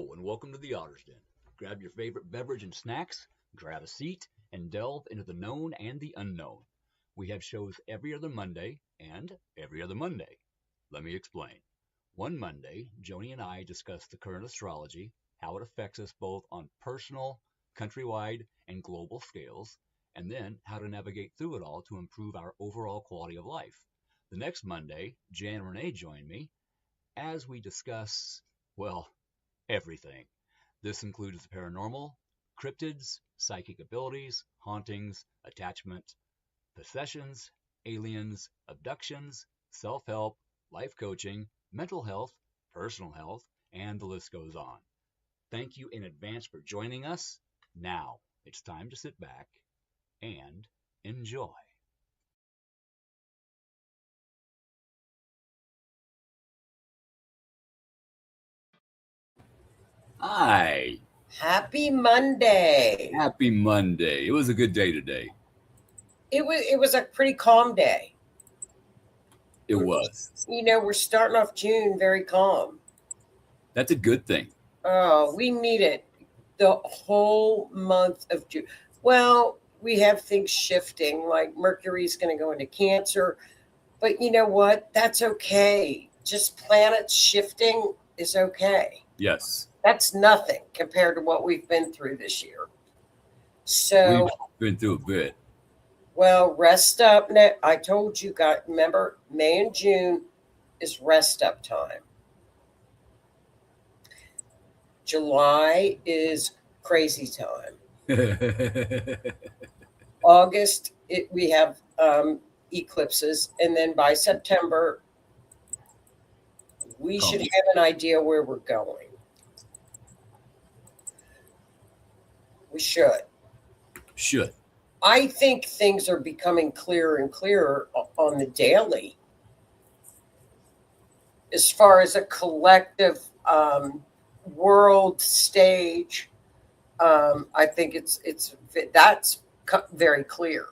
Hello and welcome to the Otter's Den. Grab your favorite beverage and snacks, grab a seat, and delve into the known and the unknown. We have shows every other Monday and every other Monday. Let me explain. One Monday, Joni and I discuss the current astrology, how it affects us both on personal, countrywide, and global scales, and then how to navigate through it all to improve our overall quality of life. The next Monday, Jan and Renee join me as we discuss, well, everything. This includes the paranormal, cryptids, psychic abilities, hauntings, attachment, possessions, aliens, abductions, self-help, life coaching, mental health, personal health, and the list goes on. Thank you in advance for joining us. Now it's time to sit back and enjoy. Hi. Happy Monday. Happy Monday. It was a good day today. It was a pretty calm day. It was. We're starting off June very calm. That's a good thing. Oh, we need it the whole month of June. Well, we have things shifting, like Mercury's going to go into Cancer. But you know what? That's okay. Just planets shifting is okay. Yes. That's nothing compared to what we've been through this year. So we've been through a bit. Well, rest up. I told you guys, remember, May and June is rest up time. July is crazy time. August, we have eclipses. And then by September, we should have an idea where we're going. We should. I think things are becoming clearer and clearer on the daily. As far as a collective world stage, I think that's very clear.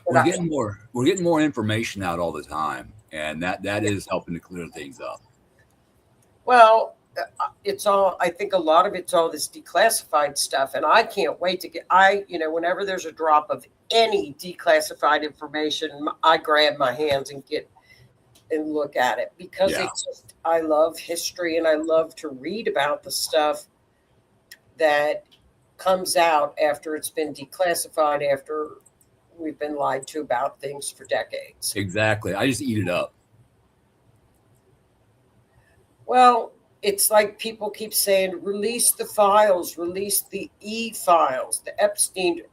We're getting more information out all the time, and that is helping to clear things up. Well, I think a lot of it's all this declassified stuff, and I can't wait to whenever there's a drop of any declassified information, I grab my hands and look at it because I love history and I love to read about the stuff that comes out after it's been declassified, after we've been lied to about things for decades. Exactly. I just eat it up. Well, it's like people keep saying, release the files, release the e-files, the Epstein.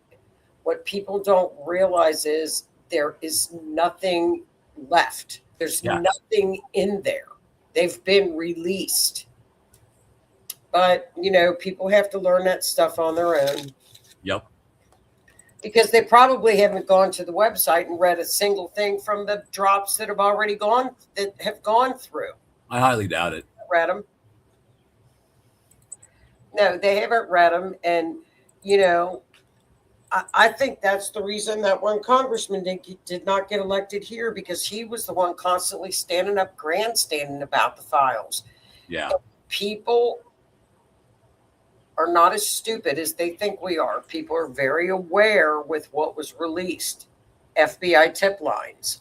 What people don't realize is there is nothing left. There's nothing in there. They've been released. But, people have to learn that stuff on their own. Yep. Because they probably haven't gone to the website and read a single thing from the drops that have gone through. I highly doubt it. Read them. No, they haven't read them. And, I think that's the reason that one congressman did not get elected here, because he was the one constantly standing up, grandstanding about the files. Yeah. But people are not as stupid as they think we are. People are very aware with what was released. FBI tip lines.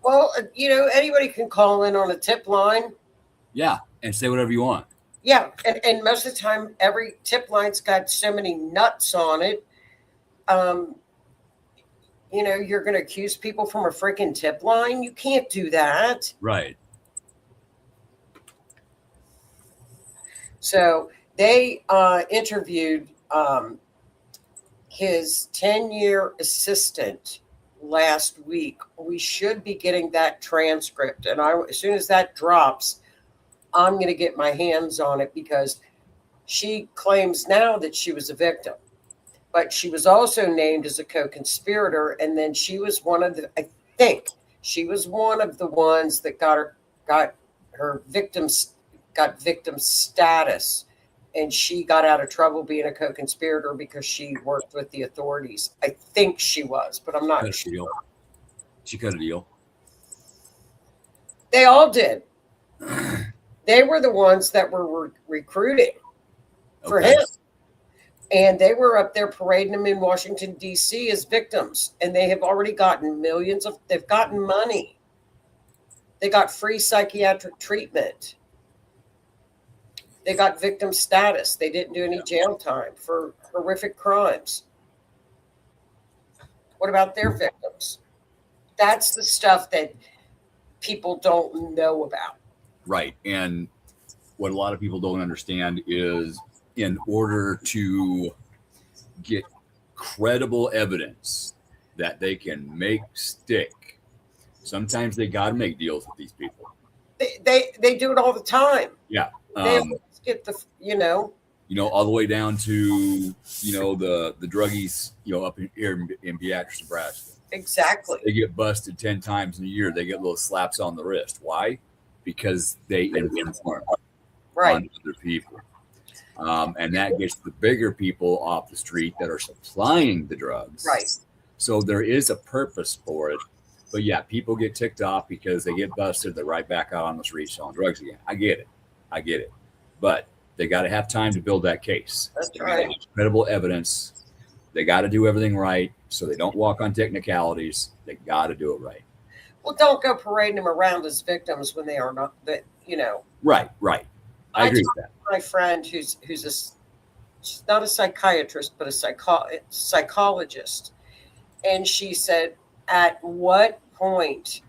Well, anybody can call in on a tip line. Yeah, and say whatever you want. Yeah, and most of the time, every tip line's got so many nuts on it. You're going to accuse people from a freaking tip line. You can't do that. Right. So they interviewed his 10-year assistant last week. We should be getting that transcript. And as soon as that drops, I'm going to get my hands on it, because she claims now that she was a victim. But she was also named as a co-conspirator, and then she was one of the ones that got victim status, and she got out of trouble being a co-conspirator because she worked with the authorities. I think she was, but I'm not sure. She cut a deal. They all did. They were the ones that were recruiting for Okay. him. And they were up there parading them in Washington, D.C. as victims. And they have already gotten they've gotten money. They got free psychiatric treatment. They got victim status. They didn't do any jail time for horrific crimes. What about their victims? That's the stuff that people don't know about. Right. And what a lot of people don't understand is in order to get credible evidence that they can make stick, sometimes they got to make deals with these people. They do it all the time. Yeah. They get the, all the way down to, the druggies, up here in Beatrice, Nebraska. Exactly. They get busted 10 times in a year. They get little slaps on the wrist. Why? Because they inform on other people. And that gets the bigger people off the street that are supplying the drugs. Right. So there is a purpose for it. But yeah, people get ticked off because they get busted. They're right back out on the street selling drugs again. I get it. But they got to have time to build that case. That's right. Credible evidence. They got to do everything right. So they don't walk on technicalities. They got to do it right. Well, don't go parading them around as victims when they are not, Right. I agree with that. My friend she's not a psychiatrist, but a psychologist. And she said, at what point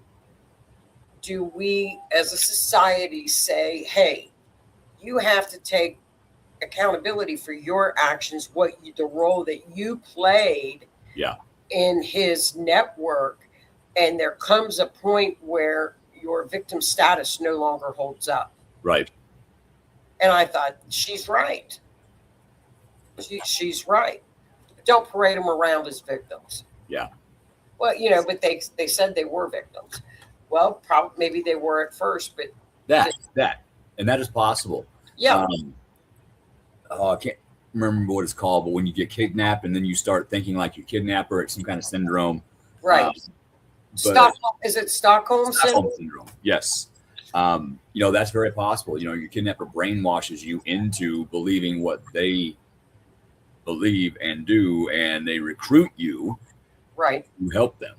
do we as a society say, hey, you have to take accountability for your actions, the role that you played in his network, and there comes a point where your victim status no longer holds up. Right. And I thought, she's right. She's right. Don't parade them around as victims. Yeah. Well, but they said they were victims. Well, probably maybe they were at first, but and that is possible. Yeah. I can't remember what it's called, but when you get kidnapped and then you start thinking like you're kidnapper, it's some kind of syndrome. Right. Is it Stockholm syndrome? Yes. That's very possible. Your kidnapper brainwashes you into believing what they believe and do, and they recruit you. Right. To help them.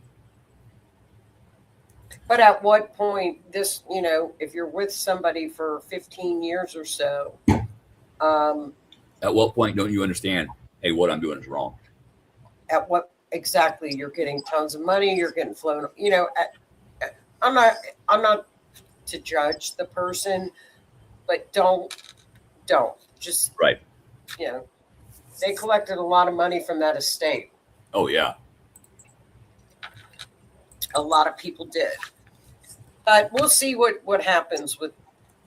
But at what point if you're with somebody for 15 years or so, at what point don't you understand, hey, what I'm doing is wrong? At what exactly? You're getting tons of money, you're getting flown, I'm not to judge the person, but don't just right. They collected a lot of money from that estate. Oh yeah. A lot of people did. But we'll see what happens with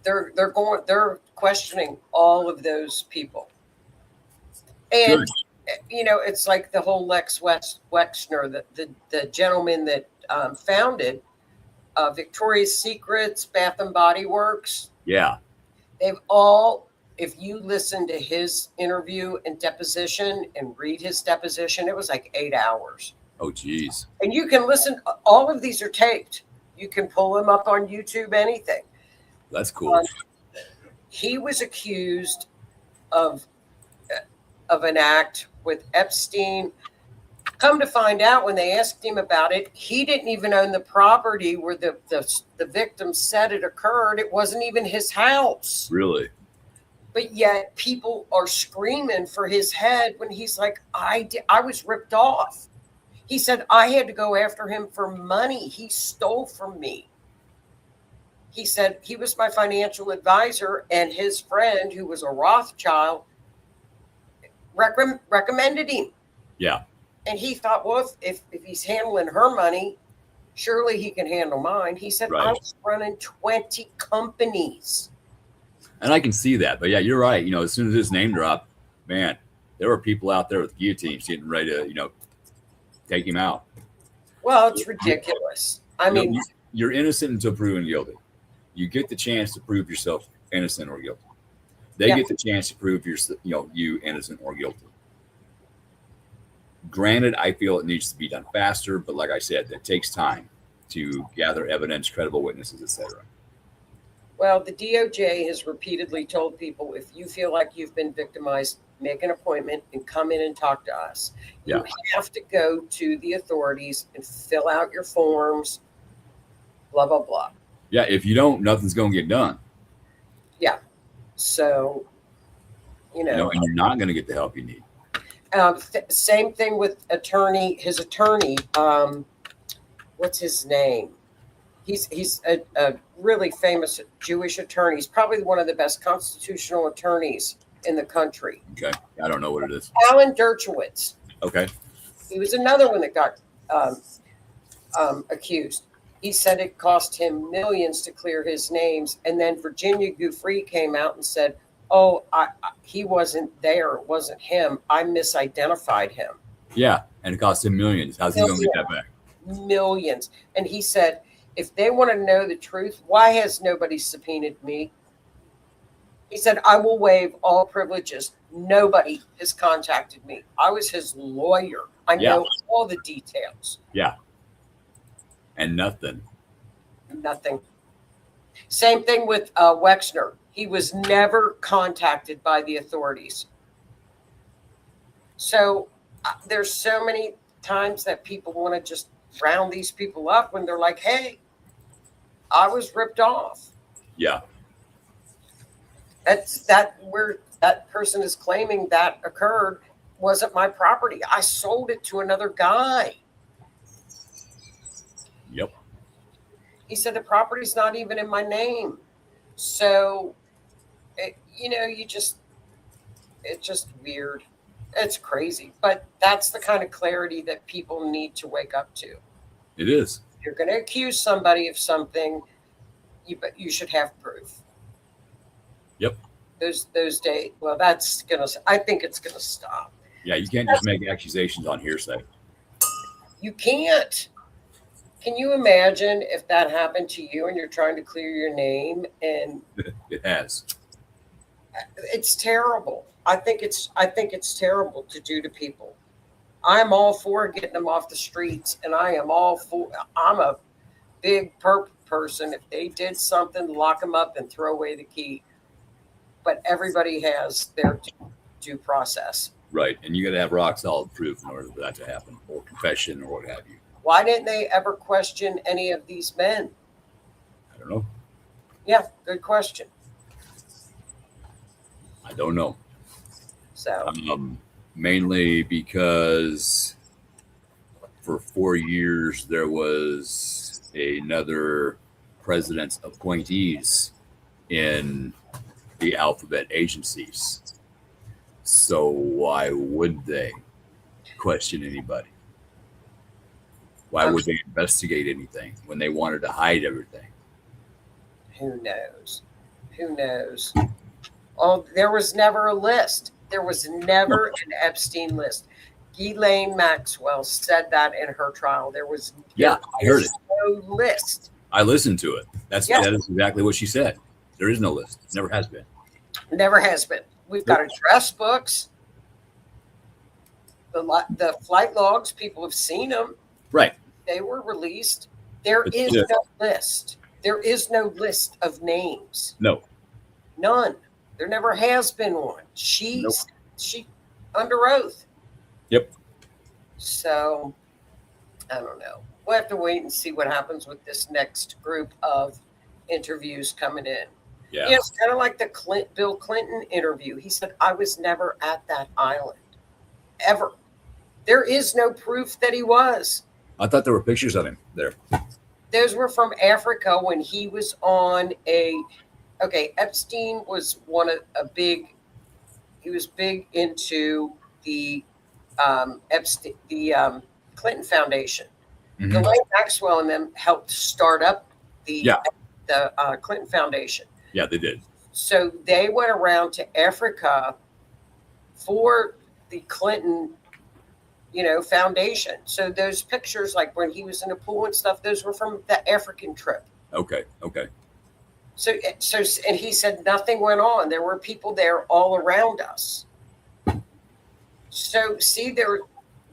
they're questioning all of those people. And Good. It's like the whole Lex Wexner, the gentleman that founded Victoria's Secrets, Bath and Body Works. Yeah. They've all, if you listen to his interview and deposition and read his deposition, it was like 8 hours. Oh, geez. And you can listen. All of these are taped. You can pull them up on YouTube, anything. That's cool. He was accused of an act with Epstein. Come to find out, when they asked him about it, he didn't even own the property where the victim said it occurred. It wasn't even his house. Really? But yet people are screaming for his head when he's like, I was ripped off. He said, I had to go after him for money. He stole from me. He said he was my financial advisor, and his friend, who was a Rothschild, recommended him. Yeah. And he thought, well, if he's handling her money, surely he can handle mine. He said, right. I was running 20 companies. And I can see that. But yeah, you're right. As soon as his name dropped, man, there were people out there with guillotines getting ready to, take him out. Well, it's ridiculous. I mean, you're innocent until proven guilty. You get the chance to prove yourself innocent or guilty. They get the chance to prove you innocent or guilty. Granted, I feel it needs to be done faster, but like I said, that takes time to gather evidence, credible witnesses, etc. Well, the DOJ has repeatedly told people if you feel like you've been victimized, make an appointment and come in and talk to us. Yeah. You have to go to the authorities and fill out your forms, blah, blah, blah. Yeah, if you don't, nothing's going to get done. Yeah. So, And you're not going to get the help you need. Same thing with his attorney. What's his name? He's a really famous Jewish attorney. He's probably one of the best constitutional attorneys in the country. Okay. I don't know what it is. Alan Dershowitz. Okay. He was another one that got accused. He said it cost him millions to clear his names. And then Virginia Giuffre came out and said, oh, he wasn't there. It wasn't him. I misidentified him. Yeah. And it cost him millions. How's he going to get that back? Millions. And he said, if they want to know the truth, why has nobody subpoenaed me? He said, I will waive all privileges. Nobody has contacted me. I was his lawyer. I know all the details. Yeah. And nothing. Nothing. Same thing with Wexner. He was never contacted by the authorities. So there's so many times that people want to just round these people up when they're like, hey, I was ripped off. Yeah. Where that person is claiming that occurred wasn't my property. I sold it to another guy. Yep. He said the property's not even in my name. So, it's just weird. It's crazy. But that's the kind of clarity that people need to wake up to. It is. If you're going to accuse somebody of something, you should have proof. Yep. Those days. Well, I think it's going to stop. Yeah, you can't just make accusations on hearsay. You can't. Can you imagine if that happened to you and you're trying to clear your name? And it has. It's terrible. I think it's terrible to do to people. I'm all for getting them off the streets, and I'm a big person. If they did something, lock them up and throw away the key. But everybody has their due process. Right, and you got to have rock solid proof in order for that to happen, or confession, or what have you. Why didn't they ever question any of these men? I don't know. Yeah, good question. I don't know. So mainly because for 4 years there was another president's appointees in the alphabet agencies. So why would they question anybody? Why would they investigate anything when they wanted to hide everything? Who knows? Who knows? Oh, there was never a list. There was never an Epstein list. Ghislaine Maxwell said that in her trial. There was I heard it. No list. I listened to it. That is exactly what she said. There is no list. Never has been. Never has been. We've got address books. The flight logs, people have seen them. Right. They were released. There is no list. There is no list of names. No. None. There never has been one. She under oath. Yep. So I don't know. We'll have to wait and see what happens with this next group of interviews coming in. Yeah. It's kind of like the Bill Clinton interview. He said, I was never at that island. Ever. There is no proof that he was. I thought there were pictures of him there. Those were from Africa when he was on Epstein was he was big into the Clinton Foundation. Mm-hmm. Ghislaine Maxwell and them helped start up the Clinton Foundation. Yeah, they did. So they went around to Africa for the Clinton, foundation. So those pictures, like when he was in the pool and stuff, those were from the African trip. Okay. So, and he said nothing went on. There were people there all around us. So, see,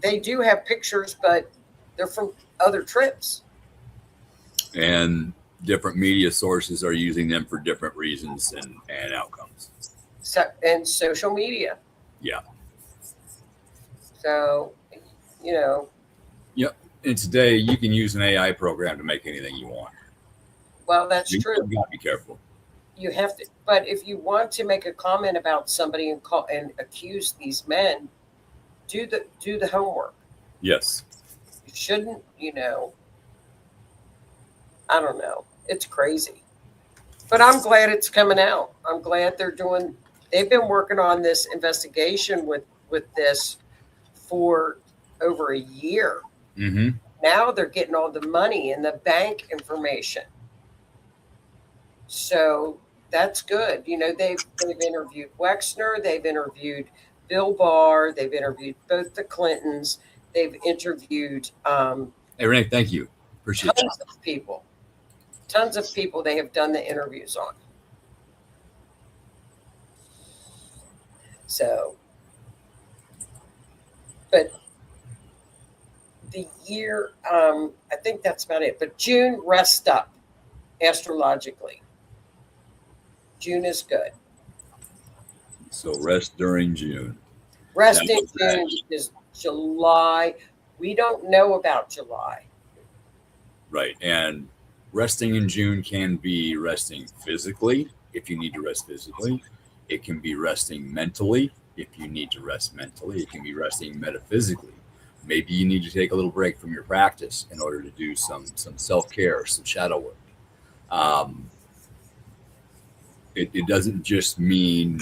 they do have pictures, but they're from other trips. And different media sources are using them for different reasons and outcomes. So, and social media. Yeah. So, you know. Yep. And today you can use an AI program to make anything you want. Well, that's true. You got to be careful. You have to, but if you want to make a comment about somebody and call and accuse these men, do the homework. Yes. You shouldn't, I don't know. It's crazy. But I'm glad it's coming out. I'm glad they've been working on this investigation with this for over a year. Mm-hmm. Now they're getting all the money and the bank information. So that's good. They've interviewed Wexner, they've interviewed Bill Barr, they've interviewed both the Clintons, they've interviewed Hey Renee, thank you. Appreciate tons of people. Tons of people they have done the interviews on. So, but the year, I think that's about it. But June, rest up astrologically. June is good. So rest during June. Rest in June is July. We don't know about July. Right. And resting in June can be resting physically if you need to rest physically. It can be resting mentally if you need to rest mentally. It can be resting metaphysically. Maybe you need to take a little break from your practice in order to do some self-care, some shadow work. It doesn't just mean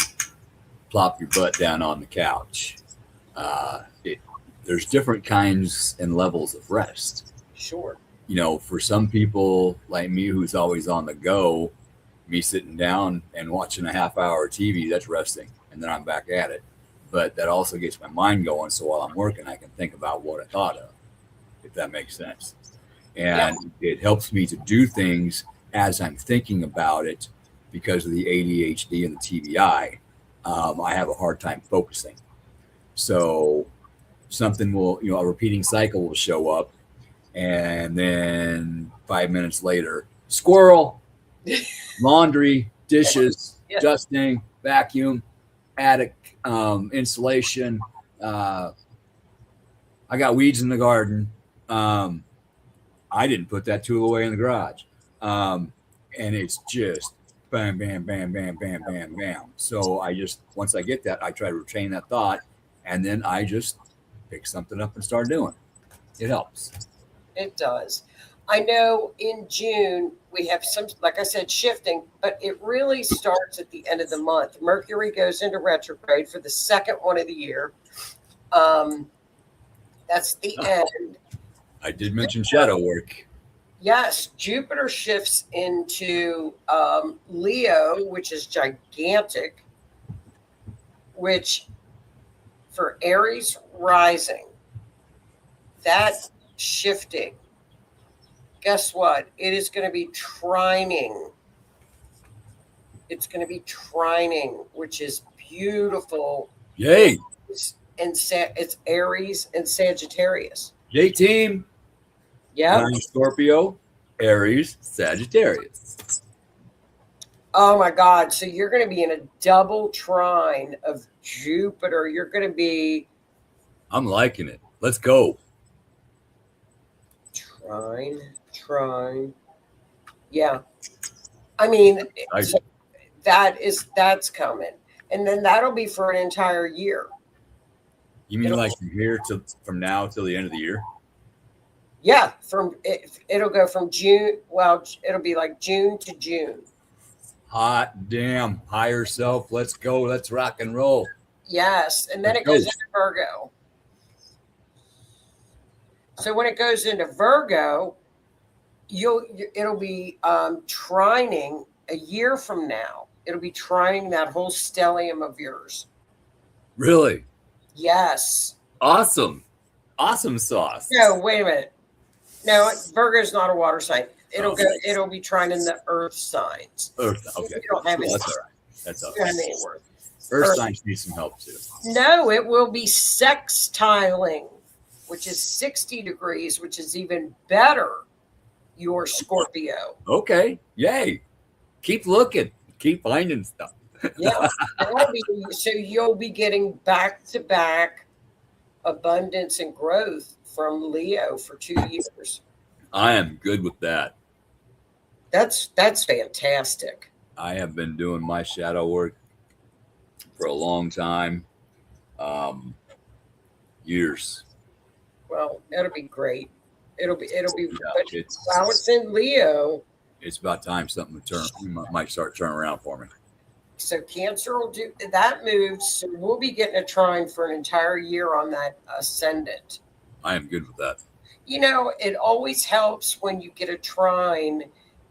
plop your butt down on the couch. There's different kinds and levels of rest. Sure. For some people like me who's always on the go, me sitting down and watching a half-hour TV, that's resting, and then I'm back at it. But that also gets my mind going, so while I'm working, I can think about what I thought of, if that makes sense. And it helps me to do things as I'm thinking about it because of the ADHD and the TBI. I have a hard time focusing. So something will, a repeating cycle will show up, and then 5 minutes later, squirrel, laundry, dishes, dusting, vacuum, attic, insulation. I got weeds in the garden. I didn't put that tool away in the garage. And it's just bam, bam, bam, bam, bam, bam, bam. So once I get that, I try to retain that thought, and then I just pick something up and start doing. It helps. It does. I know in June we have some, like I said, shifting, but it really starts at the end of the month. Mercury goes into retrograde for the second one of the year. That's the end. I did mention shadow work. Yes, Jupiter shifts into Leo, which is gigantic, which for Aries rising, that shifting, guess what? It is going to be trining. It's going to be trining, which is beautiful. Yay. And it's Aries and Sagittarius. Yay, team. Yeah. Scorpio, Aries, Sagittarius. Oh my God. So you're going to be in a double trine of Jupiter. You're going to be. I'm liking it. Let's go. Trine. Yeah. I mean, so that's coming. And then that'll be for an entire year. You mean like from now till the end of the year? Yeah, it'll go from June. Well, it'll be like June to June. Hot damn, higher self. Let's go. Let's rock and roll. Yes, and then it goes into Virgo. So when it goes into Virgo, it'll be trining a year from now. It'll be trining that whole stellium of yours. Really? Yes. Awesome sauce. No, wait a minute. No, Virgo's not a water sign. It'll be trining the earth signs. Earth, okay. You don't have any. That's all right. That's all You don't right. have any worth. Earth signs need some help too. No, it will be sextiling, which is 60 degrees, which is even better. your Scorpio. Okay. Yay. Keep looking. Keep finding stuff. Yeah. So you'll be getting back-to-back abundance and growth from Leo for 2 years. I am good with that. That's fantastic. I have been doing my shadow work for a long time. Years. Well, it'll be great. It'll be Yeah, while it's in Leo. It's about time something might start turning around for me. So Cancer will do that moves. So we'll be getting a trine for an entire year on that ascendant. I am good with that. You know, it always helps when you get a trine.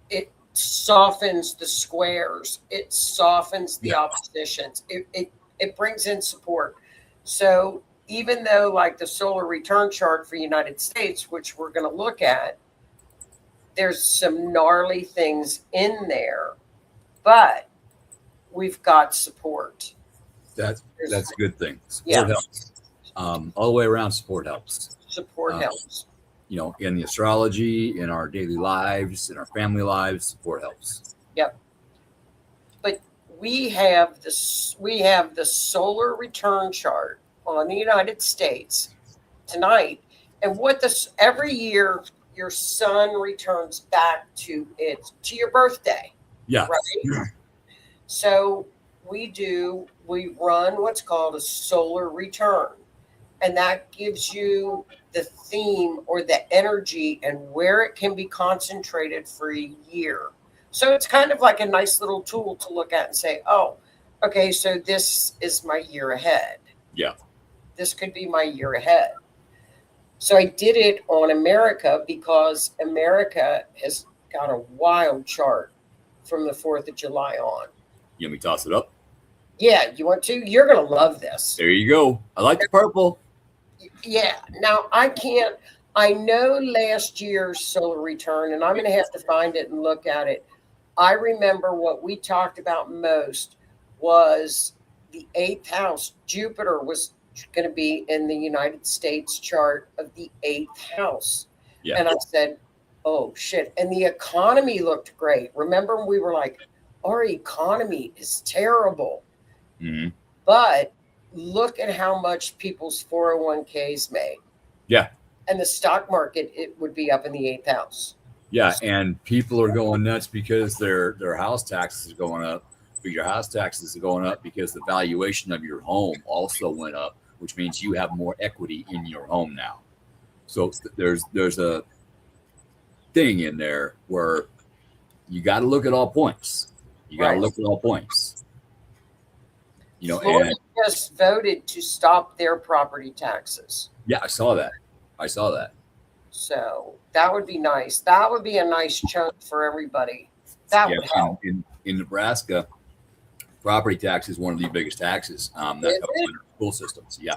It softens the squares. It softens the oppositions. It brings in support. So even though like the solar return chart for United States, which we're going to look at, there's some gnarly things in there, but we've got support. That's a good thing. Support helps. All the way around, support helps. Support helps. You know, in the astrology, in our daily lives, in our family lives, support helps. Yep. But we have the solar return chart on the United States tonight, and every year your sun returns back to your birthday. Yeah. Right. So we run what's called a solar return, and that gives you the theme or the energy and where it can be concentrated for a year. So it's kind of like a nice little tool to look at and say, oh, okay, so this is my year ahead. Yeah. This could be my year ahead. So I did it on America because America has got a wild chart from the 4th of July on. You want me to toss it up? Yeah, you want to? You're going to love this. There you go. I like the purple. Yeah. Now, I know last year's solar return, and I'm going to have to find it and look at it. I remember what we talked about most was the 8th house. Jupiter was going to be in the United States chart of the 8th house. Yeah. And I said, oh, shit. And the economy looked great. Remember, we were like, our economy is terrible. Mm-hmm. But look at how much people's 401ks made. Yeah. And the stock market, it would be up in the 8th house. Yeah. And people are going nuts because their house taxes are going up. But your house taxes are going up because the valuation of your home also went up, which means you have more equity in your home now. So there's a thing in there where you got to look at all points. You got to look at all points. You know, Florida and just voted to stop their property taxes. yeah, I saw that. So that would be nice. That would be a nice chunk for everybody. That would help. In Nebraska, property tax is one of the biggest taxes. That helps in our school systems. Yeah.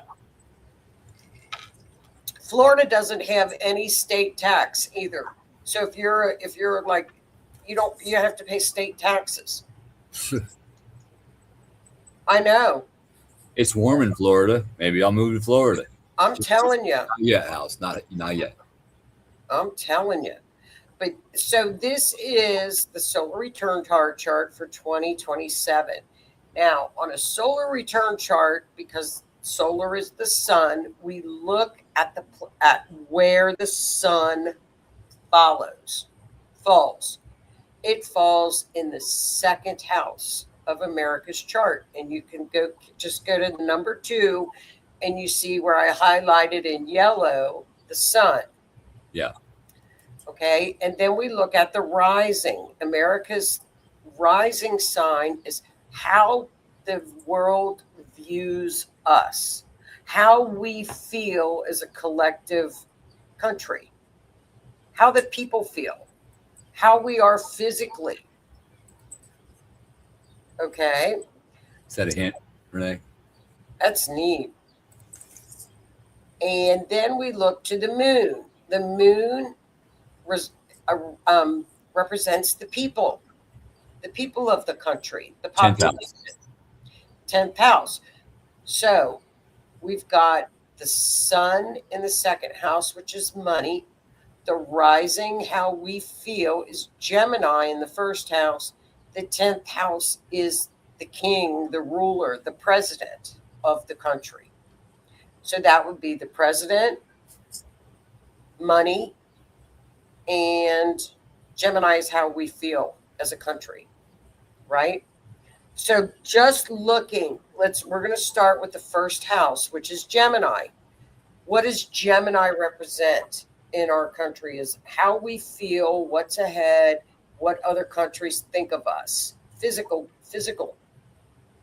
Florida doesn't have any state tax either. So if you're like, you have to pay state taxes. I know. It's warm in Florida. Maybe I'll move to Florida. I'm telling you. Yeah, House, not yet. I'm telling you. But so this is the solar return chart for 2027. Now, on a solar return chart, because solar is the sun, we look at where the sun falls. It falls in the 2nd house of America's chart, and you can go to the number 2, and you see where I highlighted in yellow the sun. Yeah. Okay, and then we look at the rising. America's rising sign is how the world views us, how we feel as a collective country, how the people feel, how we are physically. Okay. Is that a hint, Renee? That's neat. And then we look to the moon. The moon represents the people of the country, the population. 10th house. So we've got the sun in the 2nd house, which is money. The rising, how we feel, is Gemini in the first house. The 10th house is the king, the ruler, the president of the country. So that would be the president, money, and Gemini is how we feel as a country, right? So just looking, we're going to start with the first house, which is Gemini. What does Gemini represent in our country? Is how we feel, what's ahead, what other countries think of us, physical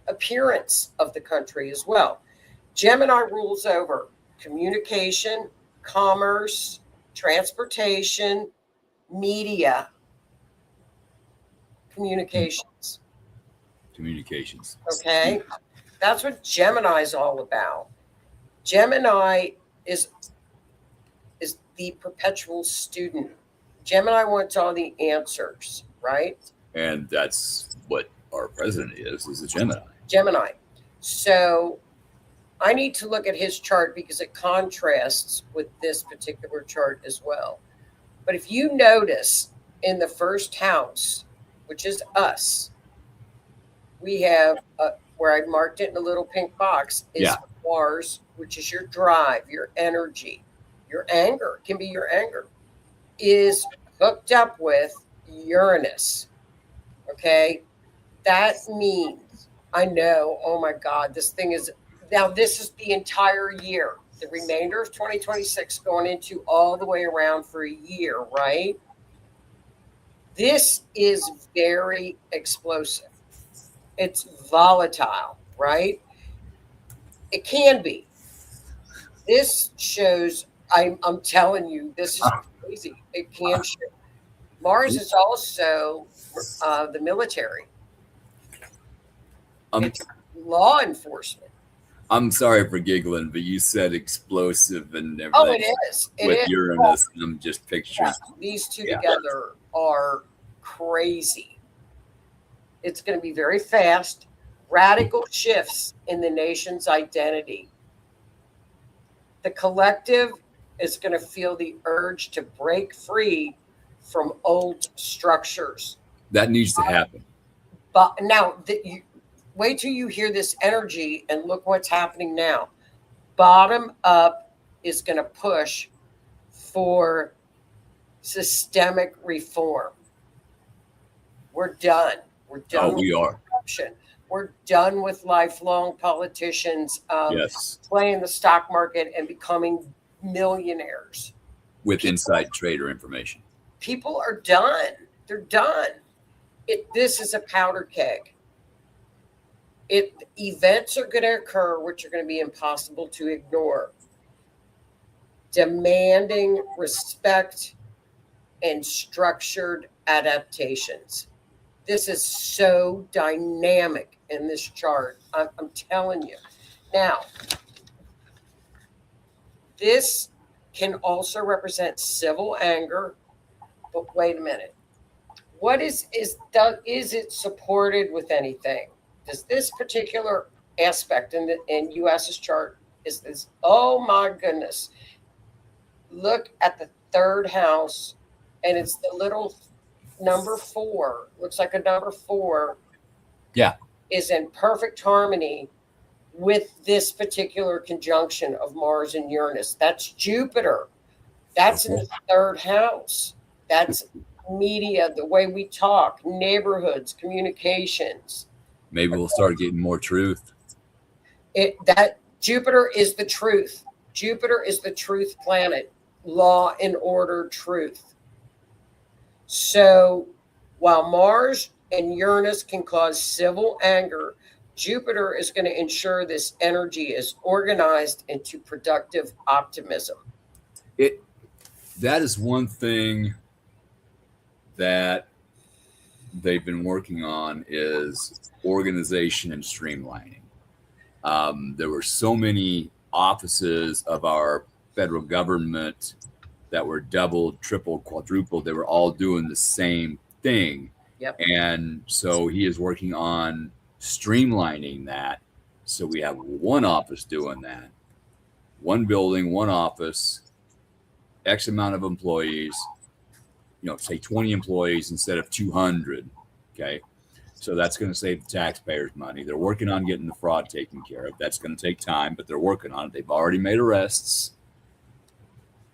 appearance of the country as well. Gemini rules over communication, commerce, transportation, media, communications. Okay, that's what Gemini is all about. Gemini is the perpetual student. Gemini wants all the answers, right? And that's what our president is a Gemini. Gemini. So I need to look at his chart because it contrasts with this particular chart as well. But if you notice in the first house, which is us, we have where I marked it in a little pink box is Mars, which is your drive, your energy, your anger. It can be your anger, is hooked up with Uranus. Okay, that means, I know, oh my God, this thing is, now this is the entire year, the remainder of 2026 going into all the way around for a year, right? This is very explosive. It's volatile, right? It can be. This shows, I'm telling you, this is crazy. It can show. Mars is also the military. It's law enforcement. I'm sorry for giggling, but you said explosive and everything. Oh, it is. With Uranus, I'm just picturing. Yeah, these two together are crazy. It's going to be very fast, radical shifts in the nation's identity. The collective is going to feel the urge to break free from old structures. That needs to happen. But now, wait till you hear this energy and look what's happening now. Bottom up is going to push for systemic reform. We're done. We're done. We are. Corruption. We're done with lifelong politicians playing the stock market and becoming millionaires. With inside trader information. People are done. They're done. This is a powder keg. Events are going to occur which are going to be impossible to ignore. Demanding respect and structured adaptations. This is so dynamic in this chart. I'm telling you. Now, this can also represent civil anger. But wait a minute. What is it supported with anything? Does this particular aspect in US's chart is this? Oh my goodness! Look at the third house, and it's the little number 4. Looks like a number 4. Yeah, is in perfect harmony with this particular conjunction of Mars and Uranus. That's Jupiter. That's in the third house. That's media, the way we talk, neighborhoods, communications. Maybe we'll start getting more truth. That Jupiter is the truth. Jupiter is the truth planet. Law and order, truth. So while Mars and Uranus can cause civil anger, Jupiter is going to ensure this energy is organized into productive optimism. That is one thing that they've been working on is organization and streamlining. There were so many offices of our federal government that were doubled, tripled, quadrupled. They were all doing the same thing. Yep. And so he is working on streamlining that. So we have one office doing that, one building, one office, X amount of employees, say 20 employees instead of 200. Okay. So that's going to save the taxpayers money. They're working on getting the fraud taken care of. That's going to take time, but they're working on it. They've already made arrests.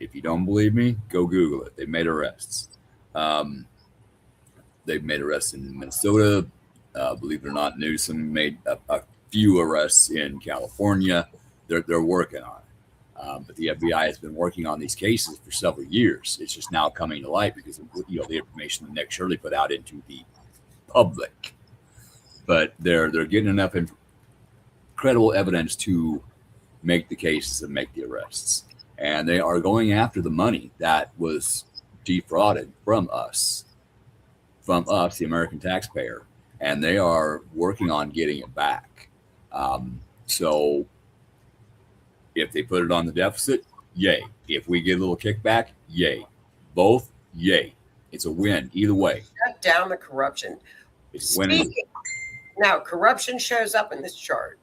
If you don't believe me, go Google it. They've made arrests. They've made arrests in Minnesota. Believe it or not, Newsom made a few arrests in California. They're working on it. But the FBI has been working on these cases for several years. It's just now coming to light because of the information that Nick Shirley put out into the public. But they're getting enough credible evidence to make the cases and make the arrests. And they are going after the money that was defrauded from us, the American taxpayer. And they are working on getting it back. So if they put it on the deficit, yay. If we get a little kickback, yay. Both, yay. It's a win either way. Shut down the corruption. It's winning. Now, corruption shows up in this chart.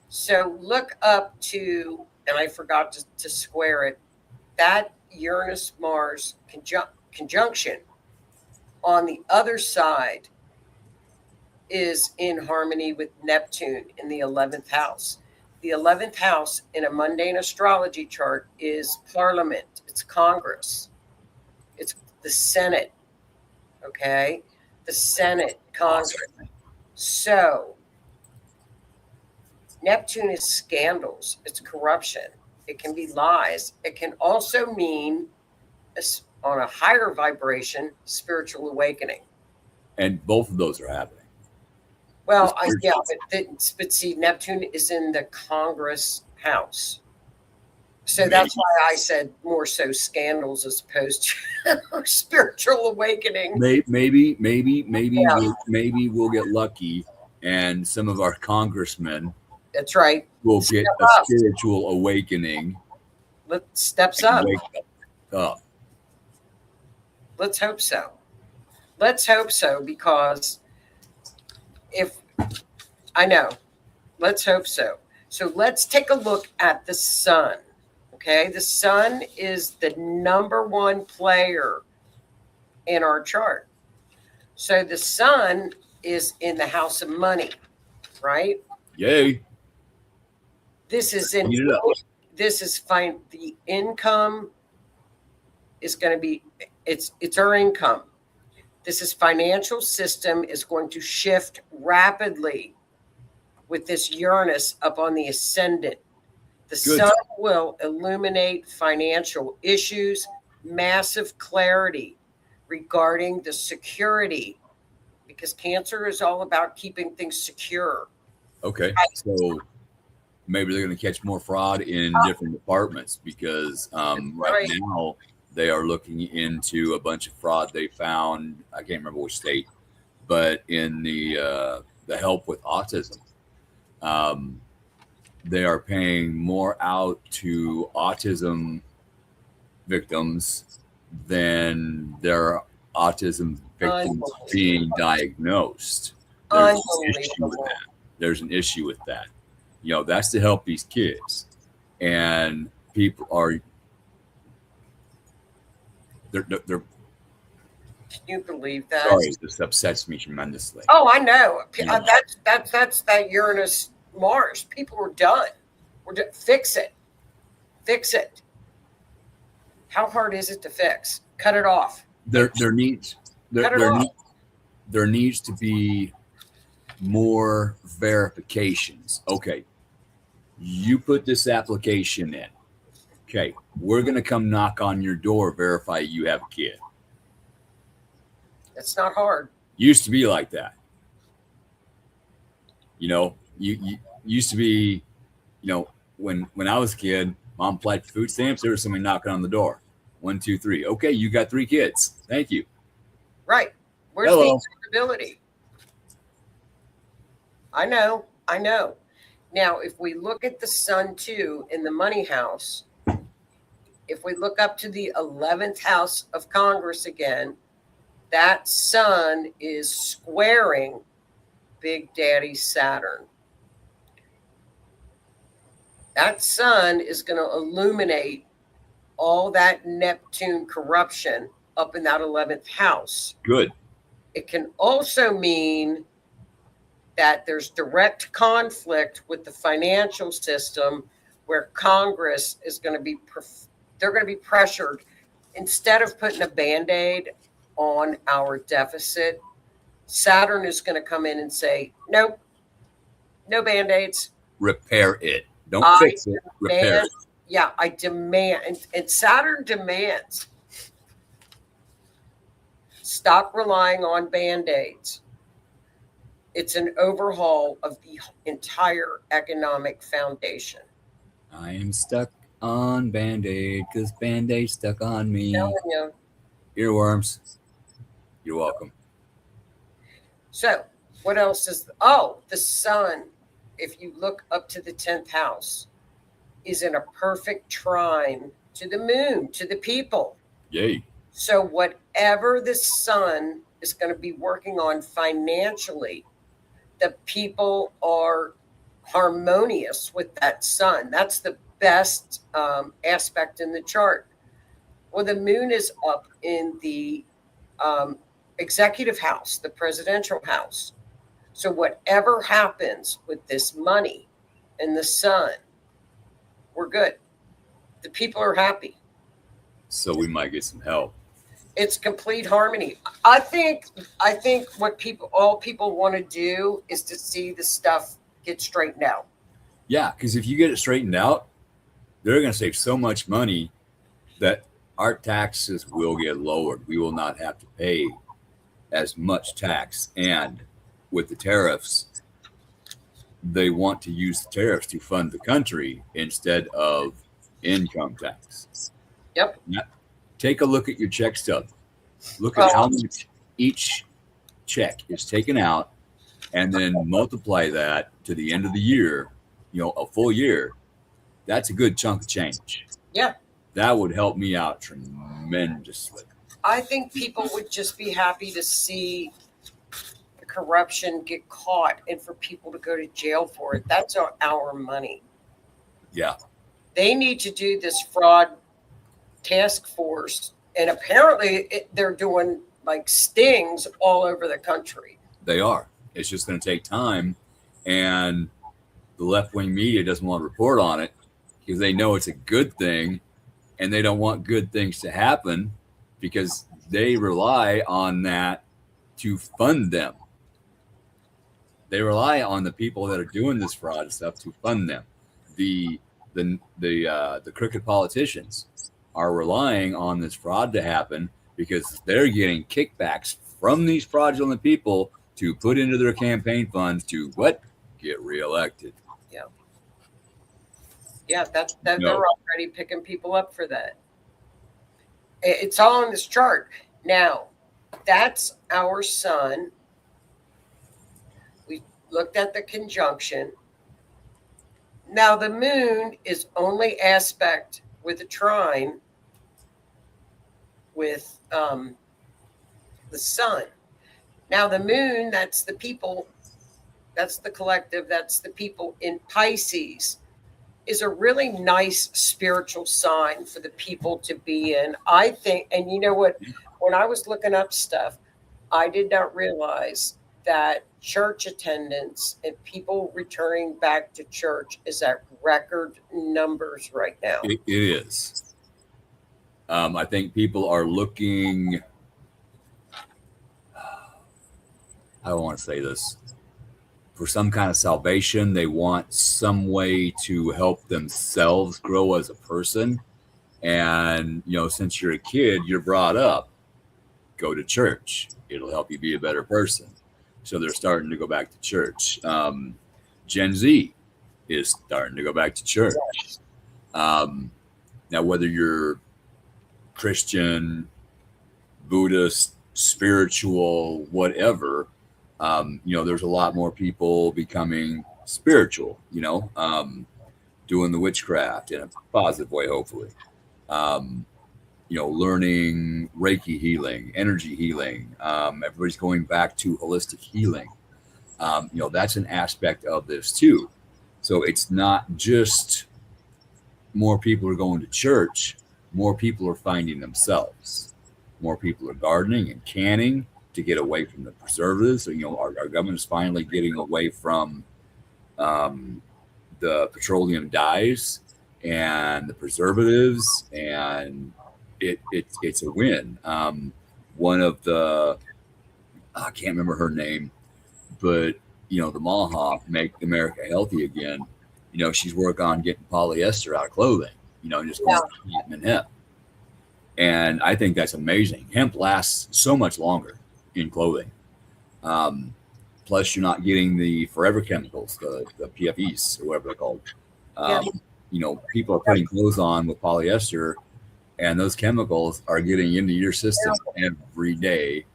So look up to, and I forgot to square it, that Uranus-Mars conjunction on the other side is in harmony with Neptune in the 11th house. The 11th house in a mundane astrology chart is Parliament. It's Congress. It's the Senate. Okay? The Senate, Congress. So Neptune is scandals. It's corruption. It can be lies. It can also mean, on a higher vibration, spiritual awakening. And both of those are happening. Well, but see, Neptune is in the Congress house. So that's why I said more so scandals as opposed to spiritual awakening. Maybe we'll get lucky and some of our congressmen That's right. will get a spiritual awakening. Steps up. Wake up. Let's hope so. Let's hope so, because let's hope so. So let's take a look at the sun. Okay, the sun is the number one player in our chart. So the sun is in the house of money, right? Yay. This is fine. The income is going to be, it's our income. This is financial system is going to shift rapidly with this Uranus up on the ascendant. The sun will illuminate financial issues, massive clarity regarding the security, because Cancer is all about keeping things secure. Okay, so maybe they're going to catch more fraud in different departments, because right now they are looking into a bunch of fraud they found. I can't remember which state, but in the help with autism. They are paying more out to autism victims than their autism victims being diagnosed. There's an issue with that. That's to help these kids. And people are, they're Can you believe that? Sorry, this upsets me tremendously. Oh, I know. That's that Uranus Mars. People are done. Fix it. Fix it. How hard is it to fix? Cut it off. There needs to be more verifications. Okay, you put this application in. Okay, we're going to come knock on your door, verify you have a kid. It's not hard. Used to be like that. You used to be, when I was a kid, mom applied for food stamps, there was somebody knocking on the door. 1, 2, 3. Okay, you got 3 kids. Thank you. Right. Where's the accountability? I know. Now, if we look at the sun too in the money house, if we look up to the 11th house of Congress again, that sun is squaring Big Daddy Saturn. That sun is going to illuminate all that Neptune corruption up in that 11th house. Good. It can also mean that there's direct conflict with the financial system, where Congress is going to be, they're going to be pressured. Instead of putting a Band-Aid on our deficit, Saturn is going to come in and say, nope, no Band-Aids. Repair it. Don't fix it. Repair it. Yeah, I demand, and Saturn demands, stop relying on Band-Aids. It's an overhaul of the entire economic foundation. I am stuck on Band-Aid because Band-Aid stuck on me. Telling you. Earworms. You're welcome. So what else is, the sun, if you look up to the 10th house, is in a perfect trine to the moon, to the people. Yay. So whatever the sun is going to be working on financially, the people are harmonious with that sun. That's the best aspect in the chart. Well, the moon is up in the executive house, the presidential house. So whatever happens with this money and the sun, we're good. The people are happy. So we might get some help. It's complete harmony. I think what all people want to do is to see the stuff get straightened out. Yeah, because if you get it straightened out, they're going to save so much money that our taxes will get lowered. We will not have to pay as much tax. And with the tariffs, they want to use the tariffs to fund the country instead of income tax. Yep. Now, take a look at your check stub. Look at how much each check is taken out, and then multiply that to the end of the year, a full year. That's a good chunk of change. Yeah. That would help me out tremendously. I think people would just be happy to see the corruption get caught and for people to go to jail for it. That's our money. Yeah. They need to do this fraud task force, and apparently they're doing like stings all over the country. They are. It's just going to take time, and the left-wing media doesn't want to report on it because they know it's a good thing, and they don't want good things to happen because they rely on that to fund them. They rely on the people that are doing this fraud stuff to fund them. The crooked politicians are relying on this fraud to happen because they're getting kickbacks from these fraudulent people to put into their campaign funds to what? Get reelected. Yeah. Yeah, they're already picking people up for that. It's all on this chart. Now, that's our sun. We looked at the conjunction. Now, the moon is only aspect with a trine with the sun. Now, the moon, that's the people, that's the collective, that's the people in Pisces, is a really nice spiritual sign for the people to be in. I think, and you know what, when I was looking up stuff, I did not realize that church attendance and people returning back to church is at record numbers right now. It is. I think people are looking, I don't want to say this, for some kind of salvation. They want some way to help themselves grow as a person. And, since you're a kid, you're brought up, go to church. It'll help you be a better person. So they're starting to go back to church. Gen Z is starting to go back to church. Now, whether you're Christian, Buddhist, spiritual, whatever, there's a lot more people becoming spiritual, doing the witchcraft in a positive way, hopefully. Learning Reiki healing, energy healing. Everybody's going back to holistic healing. That's an aspect of this too. So it's not just more people are going to church, more people are finding themselves. More people are gardening and canning to get away from the preservatives. So, our government is finally getting away from the petroleum dyes and the preservatives, and it's a win. One of the, I can't remember her name, but the Maha, Make America Healthy Again. She's working on getting polyester out of clothing. Just going cotton and hemp. And I think that's amazing. Hemp lasts so much longer in clothing. Plus, you're not getting the forever chemicals, the PFEs or whatever they're called. People are putting clothes on with polyester, and those chemicals are getting into your system every day,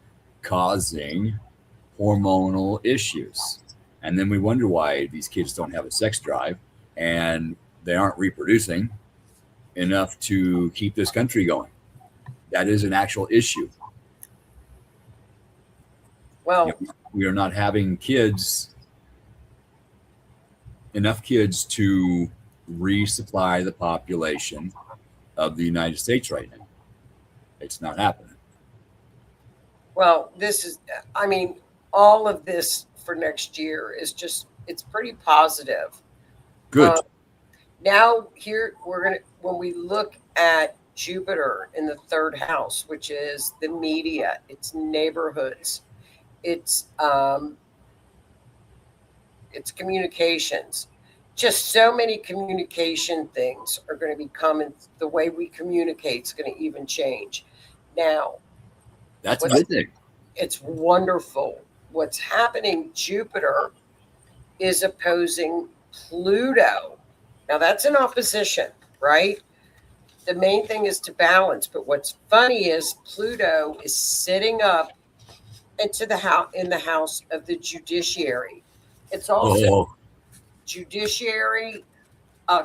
causing hormonal issues. And then we wonder why these kids don't have a sex drive and they aren't reproducing enough to keep this country going. That is an actual issue. Well, we are not having enough kids to resupply the population of the United States right now. It's not happening. Well, all of this for next year is it's pretty positive. Good. Now here when we look at Jupiter in the third house, which is the media, it's neighborhoods, it's communications. Just so many communication things are going to be coming. The way we communicate is going to even change. Now, that's a good thing. It's wonderful. What's happening, Jupiter is opposing Pluto. Now, that's an opposition, right? The main thing is to balance. But what's funny is Pluto is sitting up in the house of the judiciary. It's also judiciary,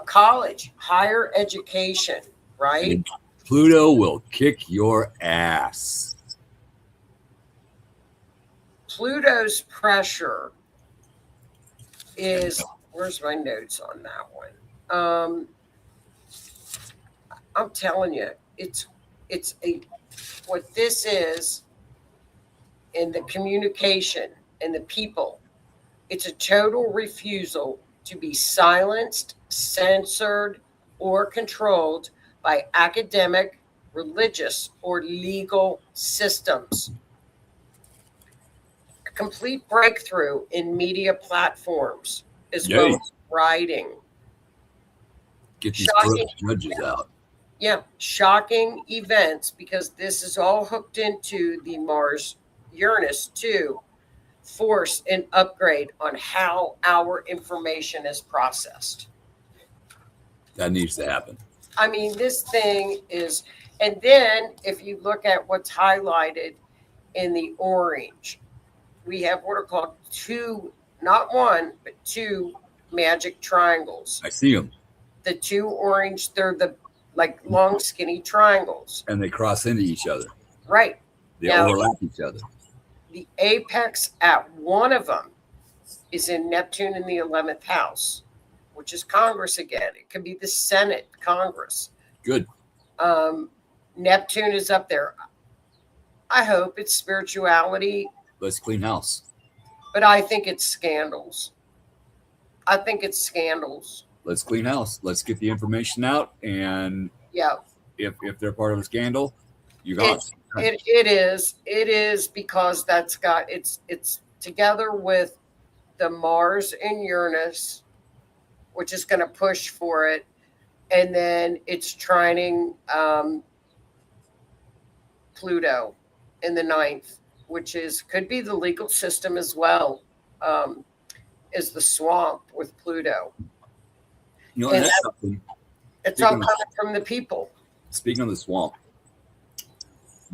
college, higher education, right? And Pluto will kick your ass. Pluto's pressure is, where's my notes on that one? I'm telling you, what this is in the communication and the people. It's a total refusal to be silenced, censored, or controlled by academic, religious, or legal systems. A complete breakthrough in media platforms as well as writing. Get these judges out. Yeah, shocking events, because this is all hooked into the Mars-Uranus too. Force an upgrade on how our information is processed. That needs to happen. I mean, this thing is, and then if you look at what's highlighted in the orange, we have what are called two, not one, but two magic triangles. I see them. The two orange, they're the long skinny triangles. And they cross into each other. Right. They overlap each other. The apex at one of them is in Neptune in the 11th house, which is Congress again. It could be the Senate, Congress. Good. Neptune is up there. I hope it's spirituality. Let's clean house. But I think it's scandals. Let's clean house. Let's get the information out. And if they're part of a scandal, you got it. It is because that's got it's together with the Mars and Uranus, which is going to push for it, and then it's trining Pluto in the 9th, which could be the legal system as well, is the swamp with Pluto. And that's something. It's all coming from the people. Speaking of the swamp,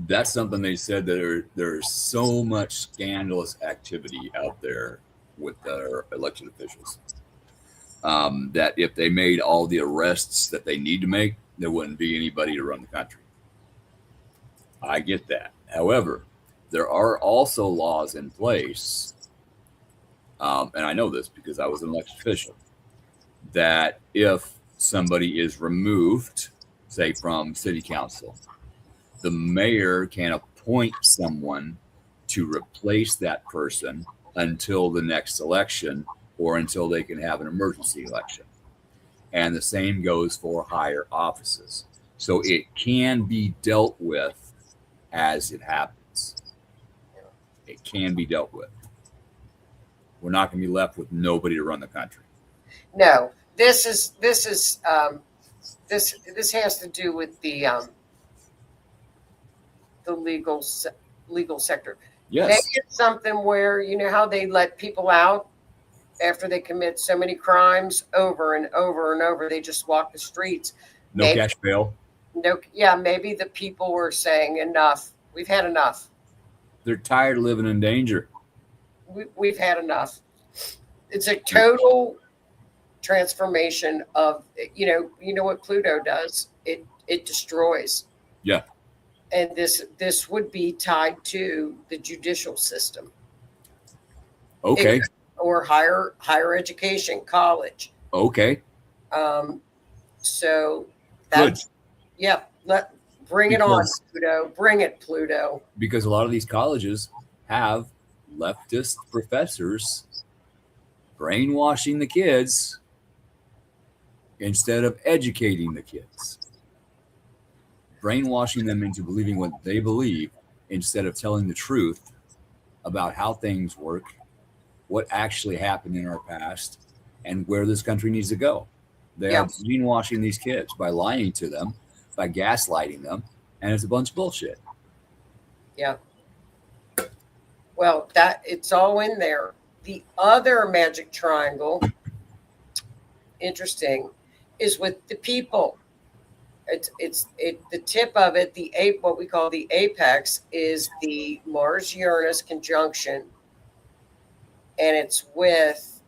that's something they said that there's so much scandalous activity out there with their elected officials that if they made all the arrests that they need to make, there wouldn't be anybody to run the country. I get that. However, there are also laws in place, and I know this because I was an elected official, that if somebody is removed say from city council. The mayor can appoint someone to replace that person until the next election or until they can have an emergency election. And the same goes for higher offices. So it can be dealt with as it happens. It can be dealt with. We're not going to be left with nobody to run the country. No, this has to do with the legal sector. Yes. Maybe it's something where, you know how they let people out after they commit so many crimes over and over and over, they just walk the streets. No Maybe, cash bail. No, yeah, maybe the people were saying enough. We've had enough. They're tired of living in danger. We've had enough. It's a total transformation of, you know what Pluto does? It destroys. Yeah. And this would be tied to the judicial system. Okay. Or higher education, college. Okay. So that's good. Yeah. Bring it on, Pluto. Bring it, Pluto. Because a lot of these colleges have leftist professors brainwashing the kids instead of educating the kids. Brainwashing them into believing what they believe instead of telling the truth about how things work, what actually happened in our past, and where this country needs to go. They are brainwashing these kids by lying to them, by gaslighting them, and it's a bunch of bullshit. Yeah. Well, it's all in there. The other magic triangle, interesting, is with the people. It's the tip of it, what we call the apex, is the Mars-Uranus conjunction, and it's with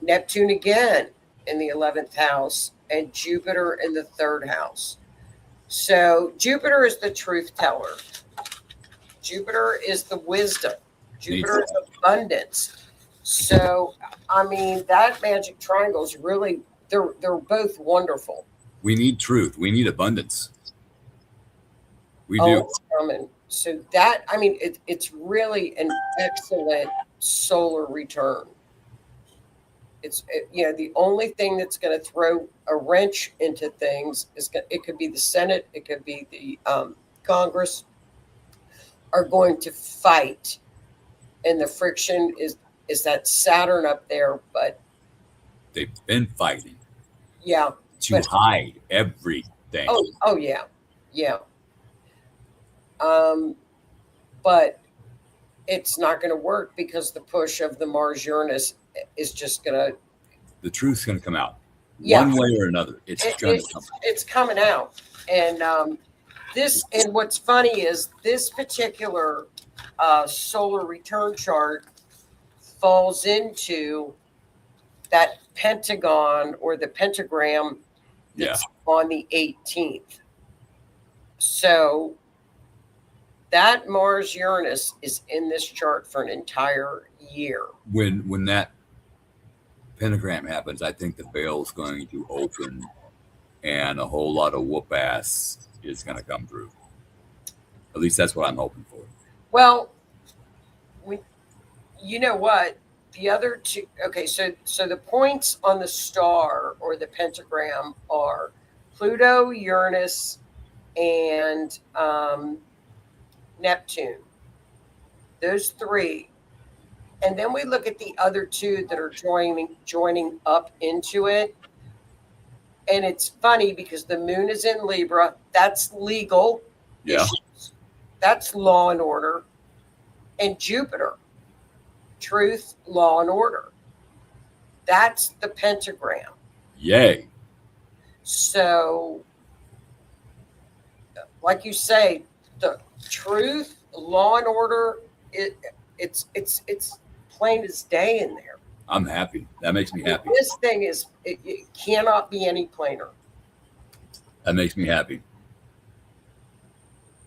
Neptune again in the 11th house and Jupiter in the 3rd house. So Jupiter is the truth teller. Jupiter is the wisdom. Jupiter is abundance. So, I mean, that magic triangle is really, they're both wonderful. We need truth. We need abundance. We do. It's coming. So that, I mean, it's really an excellent solar return. The only thing that's going to throw a wrench into things it could be the Senate, it could be the Congress are going to fight, and the friction is that Saturn up there, but they've been fighting. Yeah. To hide everything. Oh yeah, yeah. But it's not going to work because the push of the Mars-Uranus is just going to. The truth's going to come out. Yeah. One way or another. It's going to come out. It's coming out. And and what's funny is this particular solar return chart falls into that pentagon or the pentagram that's on the 18th. So that Mars-Uranus is in this chart for an entire year. When that pentagram happens, I think the veil is going to open and a whole lot of whoop ass is going to come through. At least that's what I'm hoping for. Well, you know what? The other two, okay, so the points on the star or the pentagram are Pluto, Uranus, and Neptune. Those three. And then we look at the other two that are joining up into it. And it's funny because the moon is in Libra. That's legal issues. That's law and order. And Jupiter, truth, law, and order. That's the pentagram. Yay. So, like you say, the truth, law, and order, it's plain as day in there. I'm happy. That makes me happy. This thing it cannot be any plainer. That makes me happy.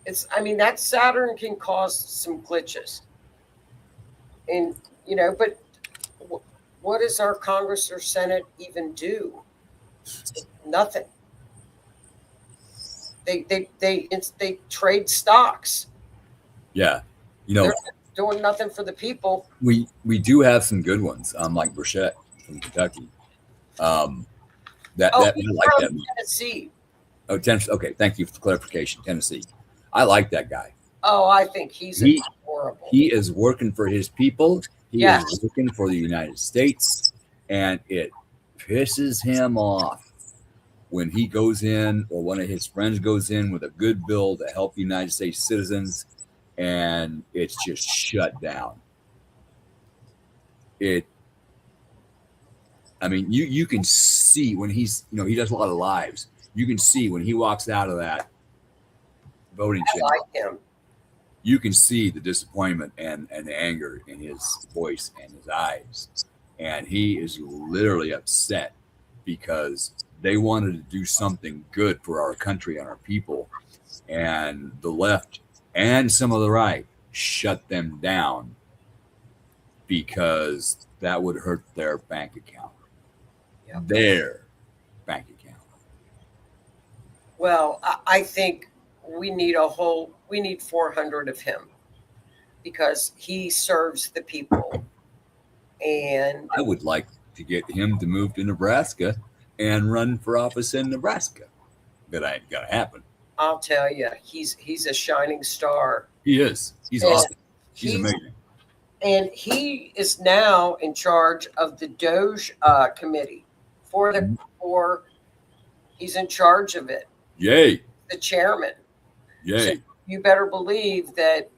That Saturn can cause some glitches. And, but what does our Congress or Senate even do? Nothing. They trade stocks. Yeah. They're not doing nothing for the people. We do have some good ones, like Burchett from Kentucky. That Oh, I he's like from that. Tennessee. Oh, Tennessee. Okay, thank you for the clarification. Tennessee. I like that guy. Oh, I think he's horrible. He is working for his people. He Yes. is working for the United States, and it pisses him off when he goes in or one of his friends goes in with a good bill to help United States citizens, and it's just shut down. I mean, you can see when he's, he does a lot of lives. You can see when he walks out of that voting I chamber, like him. you can see the disappointment and the anger in his voice and his eyes. And he is literally upset because they wanted to do something good for our country and our people. And the left and some of the right shut them down because that would hurt their bank account. Yep. Their bank account. Well, I think we need 400 of him because he serves the people. And I would like to get him to move to Nebraska and run for office in Nebraska. That ain't gonna happen. I'll tell you, he's a shining star. He is. He's awesome. He's amazing. And he is now in charge of the Doge committee he's in charge of it. Yay. The chairman. Yay. So you better believe that,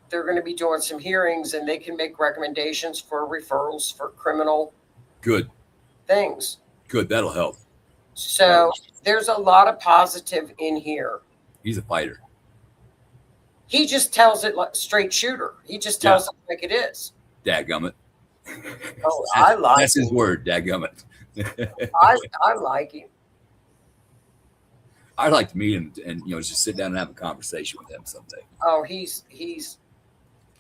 they're going to be doing some hearings and they can make recommendations for referrals for criminal good things. Good. That'll help. So there's a lot of positive in here. He's a fighter. He just tells it like straight shooter. He just tells it like it is. Dadgummit. Oh, I like that's his word, dadgummit. I like him. I'd like to meet him and just sit down and have a conversation with him someday. Oh, he's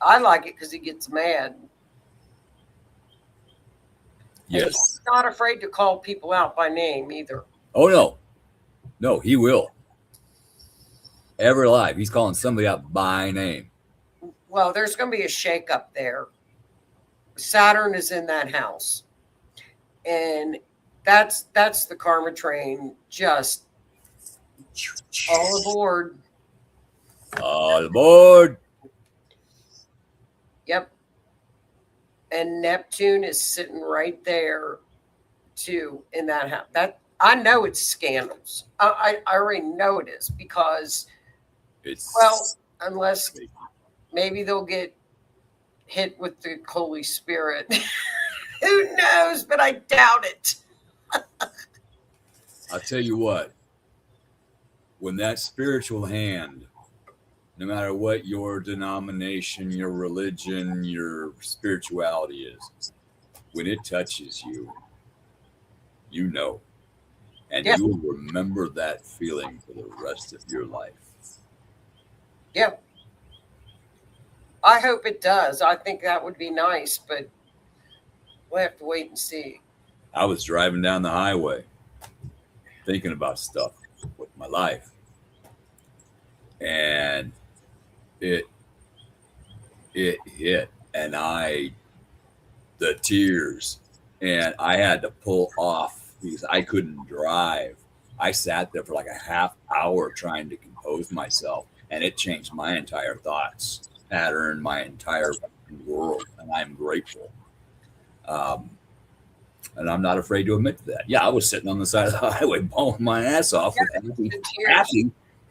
I like it because he gets mad. Yes. And he's not afraid to call people out by name either. Oh no, he will. Ever alive, he's calling somebody out by name. Well, there's going to be a shakeup there. Saturn is in that house, and that's the karma train. Just all aboard. All aboard. Yep. And Neptune is sitting right there, too, in that house. That I know it's scandals. I already know it is because, unless maybe they'll get hit with the Holy Spirit. Who knows? But I doubt it. I'll tell you what. When that spiritual hand, no matter what your denomination, your religion, your spirituality is, when it touches you, you know. And you will remember that feeling for the rest of your life. Yeah. I hope it does. I think that would be nice, but we'll have to wait and see. I was driving down the highway thinking about stuff with my life. And it hit, and the tears, and I had to pull off because I couldn't drive. I sat there for like a half hour trying to compose myself, and it changed my entire thoughts pattern, my entire world, and I'm grateful. And I'm not afraid to admit to that. Yeah, I was sitting on the side of the highway bawling my ass off with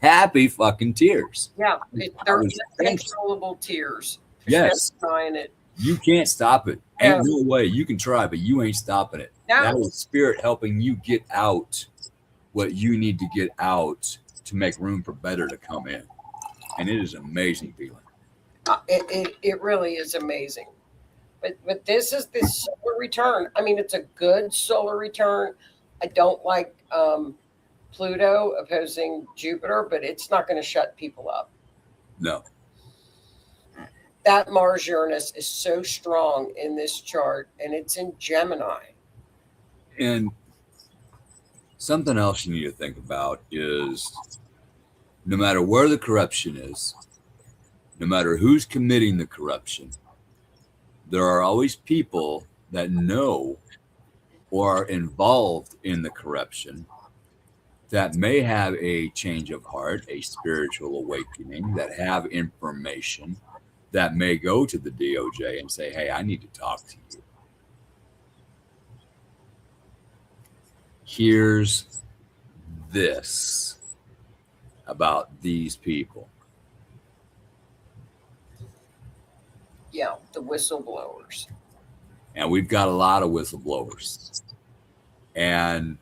happy fucking tears. Yeah, they're uncontrollable tears. Yes. It. You can't stop it. Ain't no way. You can try, but you ain't stopping it. No. That is spirit helping you get out what you need to get out to make room for better to come in. And it is an amazing feeling. It really is amazing. But this is the solar return. I mean, it's a good solar return. I don't like Pluto opposing Jupiter, but it's not going to shut people up. No. That Mars Uranus is so strong in this chart, and it's in Gemini. And Something else you need to think about is no matter where the corruption is, no matter who's committing the corruption, there are always people that know or are involved in the corruption that may have a change of heart, a spiritual awakening, that have information that may go to the DOJ and say, hey, I need to talk to you. Here's this about these people. Yeah, the whistleblowers. And we've got a lot of whistleblowers. And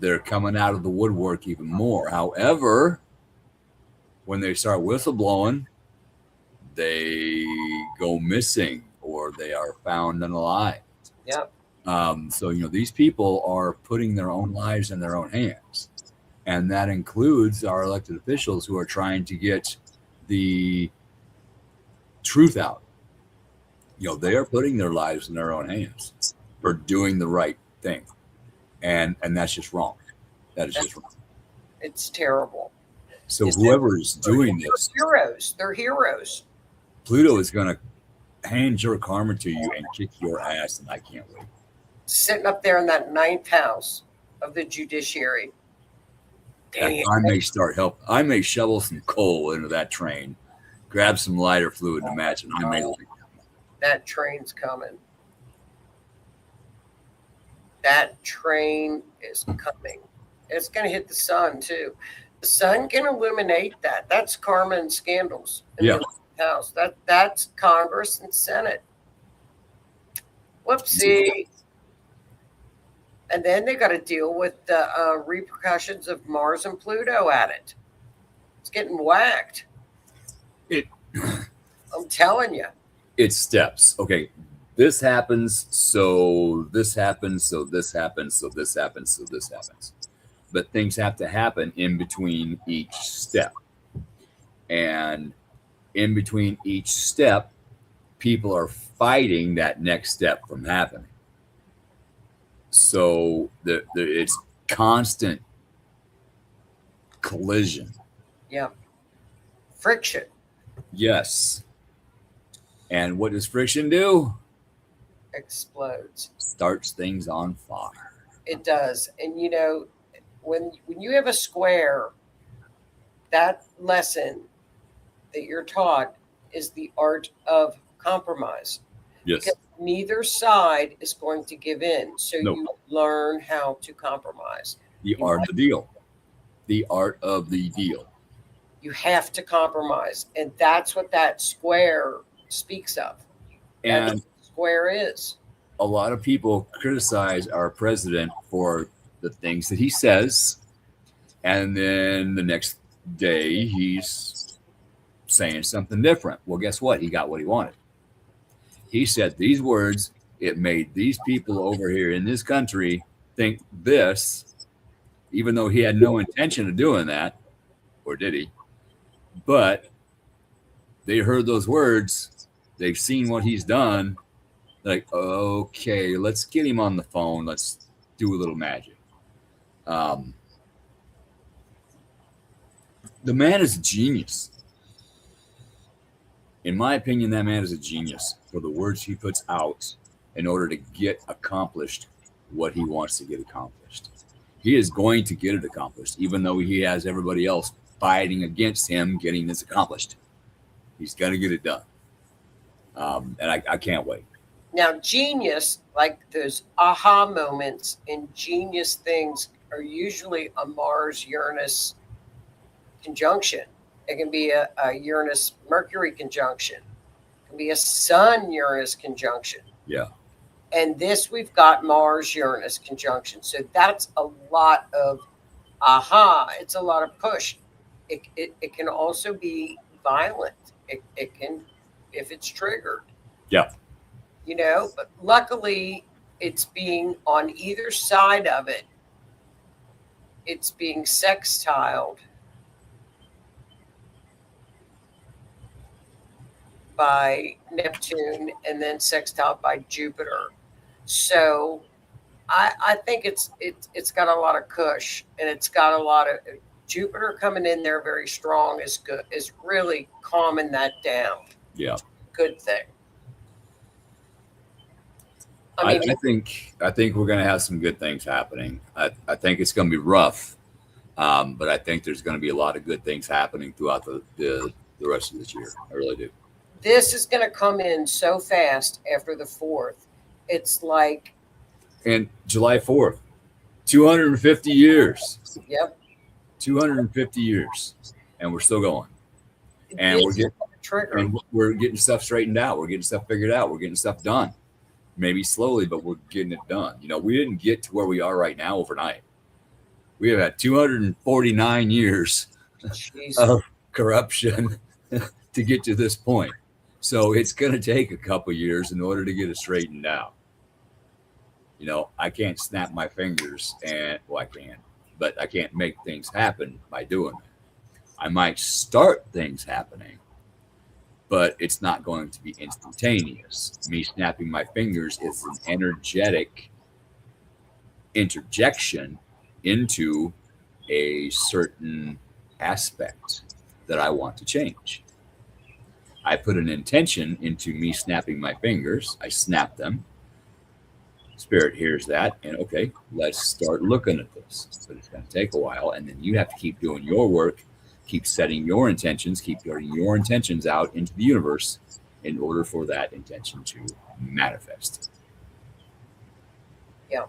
they're coming out of the woodwork even more. However, when they start whistleblowing, they go missing or they are found unalive. Yep. So, these people are putting their own lives in their own hands. And that includes our elected officials who are trying to get the truth out. They are putting their lives in their own hands for doing the right thing. And that's just wrong. That is just wrong. It's terrible. So whoever is doing this, they're heroes. Pluto is going to hand your karma to you and kick your ass, and I can't wait. Sitting up there in that 9th house of the judiciary. I may shovel some coal into that train, grab some lighter fluid to match, and I may. That train's coming. That train is coming. It's going to hit the sun too. The sun can illuminate that. That's karma and scandals in the House. That's Congress and Senate. Whoopsie. And then they got to deal with the repercussions of Mars and Pluto at it. It's getting whacked. I'm telling you. It's steps. Okay. This happens, so this happens, so this happens, so this happens, so this happens. But things have to happen in between each step. And in between each step, people are fighting that next step from happening. So it's constant collision. Yeah. Friction. Yes. And what does friction do? Explodes. Starts things on fire. It does. And when you have a square, that lesson that you're taught is the art of compromise. Yes. Because neither side is going to give in. So you learn how to compromise. The art of the deal. The art of the deal. You have to compromise. And that's what that square speaks of. And that's what the square is. A lot of people criticize our president for the things that he says. And then the next day he's saying something different. Well, guess what? He got what he wanted. He said these words. It made these people over here in this country think this, even though he had no intention of doing that, or did he? But they heard those words. They've seen what he's done. Like, okay, let's get him on the phone. Let's do a little magic. The man is a genius. In my opinion, that man is a genius for the words he puts out in order to get accomplished what he wants to get accomplished. He is going to get it accomplished, even though he has everybody else fighting against him getting this accomplished. He's going to get it done. And I can't wait. Now, genius, like those aha moments and genius things, are usually a Mars-Uranus conjunction. It can be a Uranus-Mercury conjunction. It can be a Sun-Uranus conjunction. Yeah. And this, we've got Mars-Uranus conjunction. So that's a lot of aha. It's a lot of push. It can also be violent. It can, if it's triggered. Yeah. But luckily it's being on either side of it. It's being sextiled by Neptune and then sextiled by Jupiter. So I think it's got a lot of cush, and it's got a lot of Jupiter coming in there very strong is good, is really calming that down. Yeah. Good thing. I think we're going to have some good things happening. I think it's going to be rough, but I think there's going to be a lot of good things happening throughout the rest of this year. I really do. This is going to come in so fast after the 4th. It's like, And July 4th, 250 years. yep. 250 years, and we're still going. And This we're is getting a trigger. and we're getting stuff straightened out. We're getting stuff figured out. We're getting stuff done. Maybe slowly, but we're getting it done. You know, we didn't get to where we are right now overnight. We have had 249 years Jeez. of corruption to get to this point. So it's going to take a couple years in order to get it straightened out. You know, I can't snap my fingers and, well, I can, but I can't make things happen by doing it. I might start things happening, but it's not going to be instantaneous. Me snapping my fingers is an energetic interjection into a certain aspect that I want to change. I put an intention into me snapping my fingers. I snap them. Spirit hears that, and okay, let's start looking at this. But it's going to take a while, and then you have to keep doing your work, keep setting your intentions, keep getting your intentions out into the universe in order for that intention to manifest. Yeah.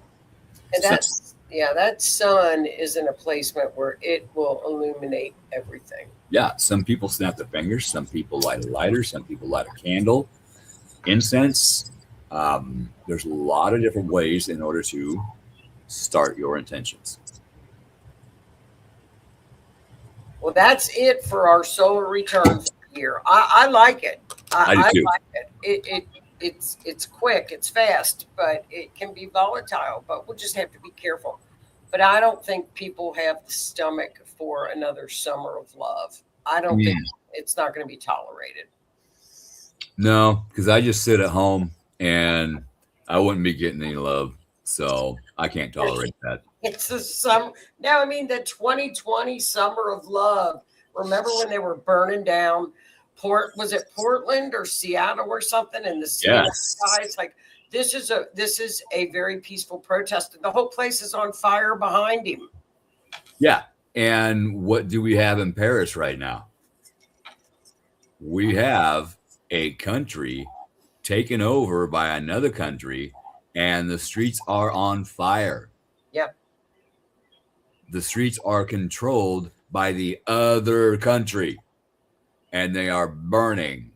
And that sun is in a placement where it will illuminate everything. Yeah, some people snap their fingers, some people light a lighter, some people light a candle, incense. There's a lot of different ways in order to start your intentions. Well, that's it for our solar returns here. I like it. I do too. like it. It's quick, it's fast, but it can be volatile. But we'll just have to be careful. But I don't think people have the stomach for another summer of love. I don't think it's not going to be tolerated. No, because I just sit at home and I wouldn't be getting any love. So I can't tolerate that. It's the summer. Now, I mean, the 2020 summer of love. Remember when they were burning down was it Portland or Seattle or something? And the Seattle guys, like, this is a very peaceful protest. The whole place is on fire behind him. Yeah. And what do we have in Paris right now? We have a country taken over by another country, and the streets are on fire. Yep. The streets are controlled by the other country, and they are burning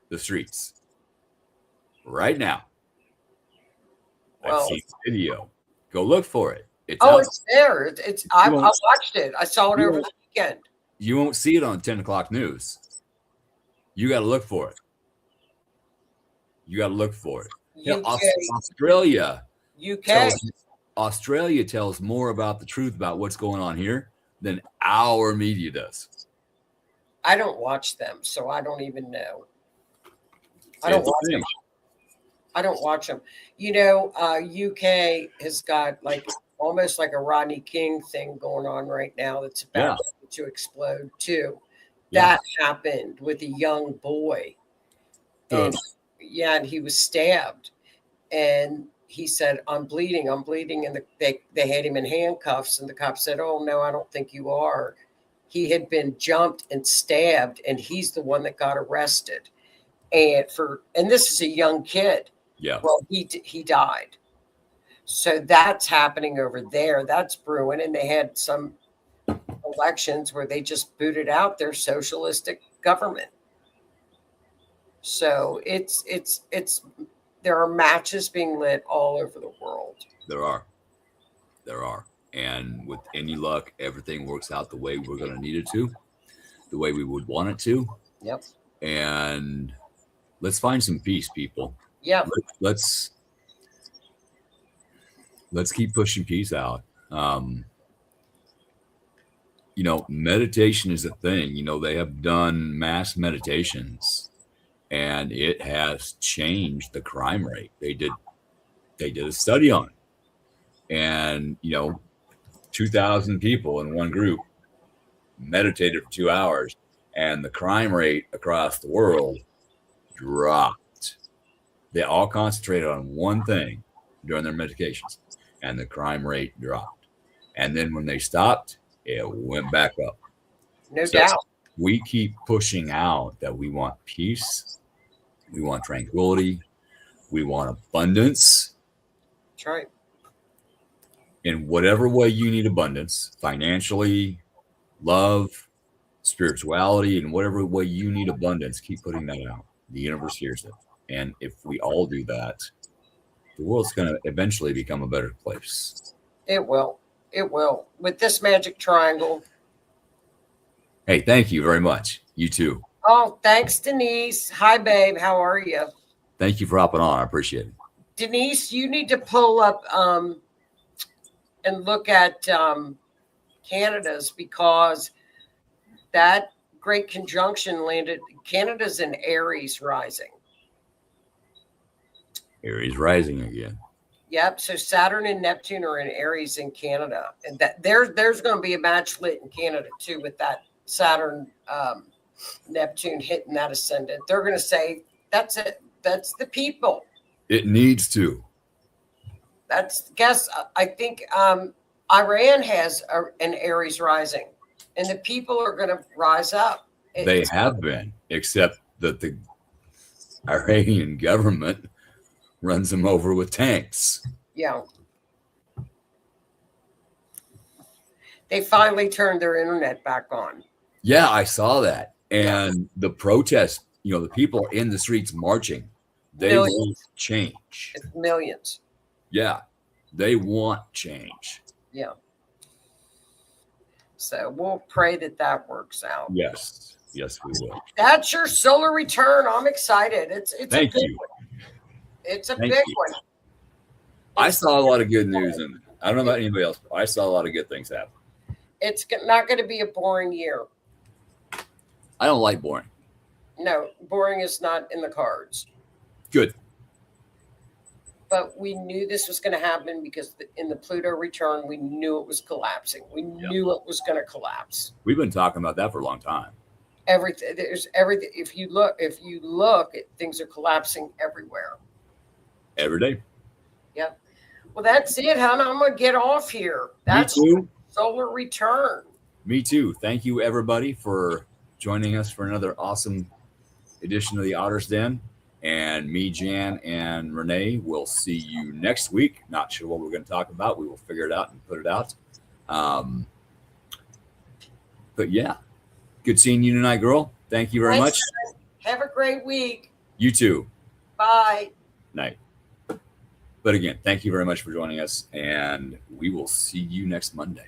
the streets right now. Well, I've seen the video. Go look for it. It's there. I watched it. I saw it over the weekend. You won't see it on 10 o'clock news. You got to look for it. Australia tells more about the truth about what's going on here than our media does. I don't watch them, so I don't even know. I don't watch them. You know, UK has got like almost like a Rodney King thing going on right now that's about to explode too. That happened with a young boy. And he was stabbed. And he said, I'm bleeding. And they had him in handcuffs. And the cop said, oh, no, I don't think you are. He had been jumped and stabbed, and he's the one that got arrested. And this is a young kid. Yeah. Well, he died. So that's happening over there. That's brewing. And they had some elections where they just booted out their socialistic government. So there are matches being lit all over the world. There are. And with any luck, everything works out the way we're going to need it to, the way we would want it to. Yep. And let's find some peace, people. Yeah. Let's keep pushing peace out. Meditation is a thing. They have done mass meditations, and it has changed the crime rate. They did a study on it. and 2,000 people in one group meditated for 2 hours, and the crime rate across the world dropped. They all concentrated on one thing during their meditations, and the crime rate dropped. And then when they stopped, it went back up. No doubt. We keep pushing out that we want peace, we want tranquility, we want abundance. That's right. In whatever way you need abundance, financially, love, spirituality, in whatever way you need abundance, keep putting that out. The universe hears it. And if we all do that, the world's going to eventually become a better place. It will. It will. With this magic triangle. Hey, thank you very much. You too. Oh, thanks, Denise. Hi, babe. How are you? Thank you for hopping on. I appreciate it. Denise, you need to pull up and look at Canada's, because that great conjunction landed. Canada's in Aries rising. Aries rising again. Yep. So Saturn and Neptune are in Aries in Canada, and that there's going to be a match lit in Canada too with that Saturn Neptune hitting that ascendant. They're going to say that's it. That's the people. It needs to. I think Iran has an Aries rising, and the people are going to rise up. They have been, except that the Iranian government runs them over with tanks. Yeah. They finally turned their internet back on. Yeah, I saw that. And the protest, the people in the streets marching, they want change. It's millions. Yeah, they want change. Yeah. So we'll pray that works out. Yes, we will. That's your solar return. I'm excited. It's Thank a big you. one. It's a big one. I saw a lot of good news, and I don't know about anybody else, but I saw a lot of good things happen. It's not going to be a boring year. I don't like boring. No, boring is not in the cards. Good. But we knew this was going to happen because in the Pluto return, we knew it was collapsing. We knew it was going to collapse. We've been talking about that for a long time. There's everything. If you look, things are collapsing everywhere. Every day. Yep. Well, that's it, hon. I'm going to get off here. That's solar return. Me too. Thank you, everybody, for joining us for another awesome edition of the Otter's Den. And me, Jan, and Renee will see you next week. Not sure what we're going to talk about. We will figure it out and put it out. But yeah, good seeing you tonight, girl. Thank you very much. Have a great week. You too. Bye. Night. But again, thank you very much for joining us, and we will see you next Monday.